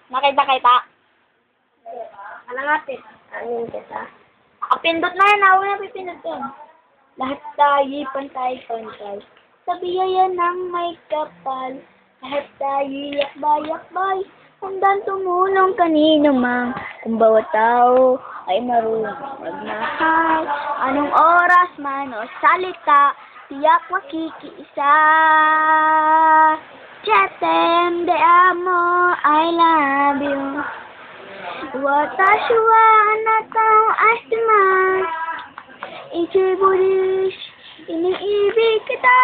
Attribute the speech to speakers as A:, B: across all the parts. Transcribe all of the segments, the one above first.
A: Nakita-kita.
B: Ano natin? Ano kita?
A: Pindot na yan. Ako na pipindot yun. Lahat tayo pantay-pantay. Sa biyaya ng may kapal. Lahat tayo yakbay-yakbay. Handang tumulong kanino mang. Kung bawat tao ay marunong magmahal. Anong oras man o salita, tiyak makikiisa. Chetem de amo, I love you. Watashi wa anata o ashitemasu. Ichibudish, iniibig kita.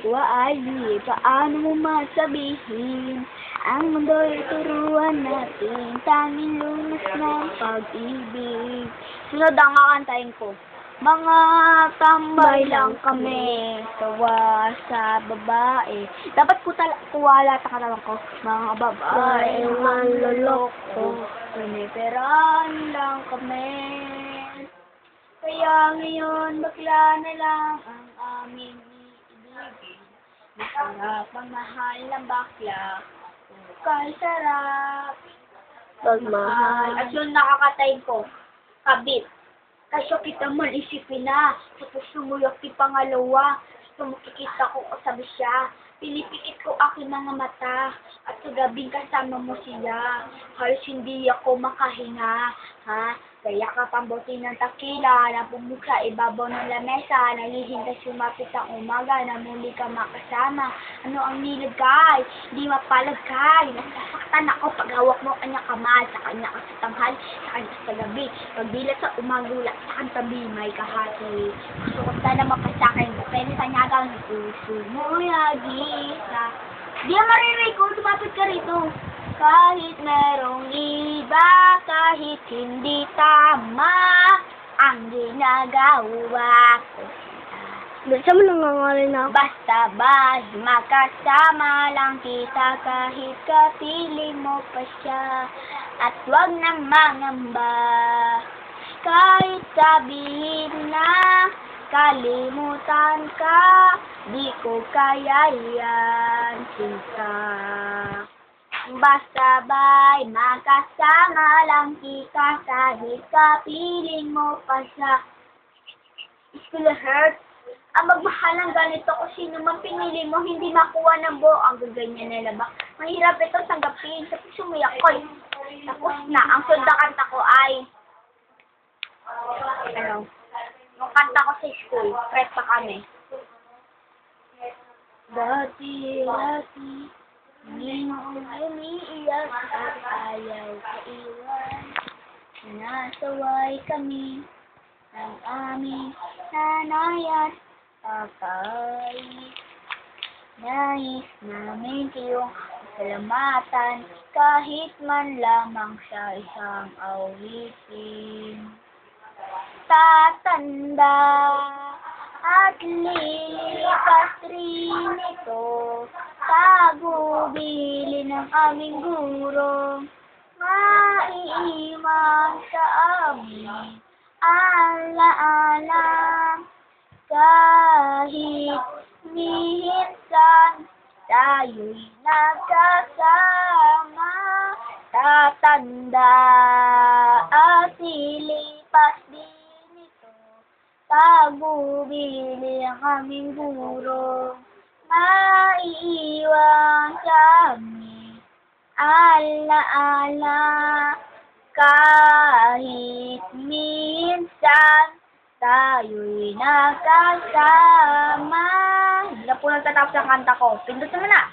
A: Wa ay paano mo masabihin? Ang mundo'y turuan natin, tanging lunas ng pag-ibig. Sunod ang kakantahin ko. Mga tambay lang kami, tawa sa babae. Dapat kuwala ta katawan ko. Mga babae, manloloko, piniperan lang kami. Kaya ngayon, bakla na lang ang aming iibigin. Masarap ang mahal ng bakla, kay sarap.
B: Pagmahal.
A: At yun nakakatay ko, kabit. Kasyo kita man isipin na, tapos sumuyak ti pangalawa, sumukikita ko sabi siya, pinipikit ko aking mga mata, at sa gabing kasama mo siya, halos hindi ako makahinga, ha? Kaya kapambuti ng takila, na pumuksa ibabaw ng lamesa, nahihintay sumapit ang umaga, na muli ka makasama. Ano ang nilagay? Di mapalagay. Nasasaktan ako pag hawak mo kanya kamay, sa kanya ka sa tanghal, sa kanya sa gabi. Pagbilat sa umagula, sa kang tabi, may kahati. Gusto ko sana mapasakin, pero sa nyagang puso mo yagi. Di maririnig ko, sumapit ka rito. Kahit merong iba, kahit hindi tama ang ginagawa ko.
B: Basta mo nangangalan na ako.
A: Basta ba, makasama lang kita kahit kapiling mo pa siya. At wag nang mangamba, kahit sabihin na kalimutan ka, di ko kaya yan, sinta. Basta ba'y makasama lang kita kahit kapiling mo pa siya. It will hurt. Ang magmahal ng ganito kung sino man pinili mo, hindi makuha ng buo ang gaganyan nila ba? Mahirap ito tanggapin. Tapos sumiyak ko. Tapos na. Ang sunod na kanta ko ay nung kanta ko sa school, prep pa kami. Dati, ngayong umiiyak at ayaw kaiwan. Sinasaway kami ng aming nanay at tatay. Nais namin kayong salamatan kahit man lamang sa isang awitin. Tatanda at lilipas rin ito, tagubili ng aming guro, maiiwan sa amin, alaala, kahit minsan tayo'y nagkasama, tatanda at lilipas din. Tagubili ang aming guro, maiiwan kami, alaala, kahit minsan tayo'y nakasama. Hindi na po nagtatapos ang kanta ko. Pindot naman na.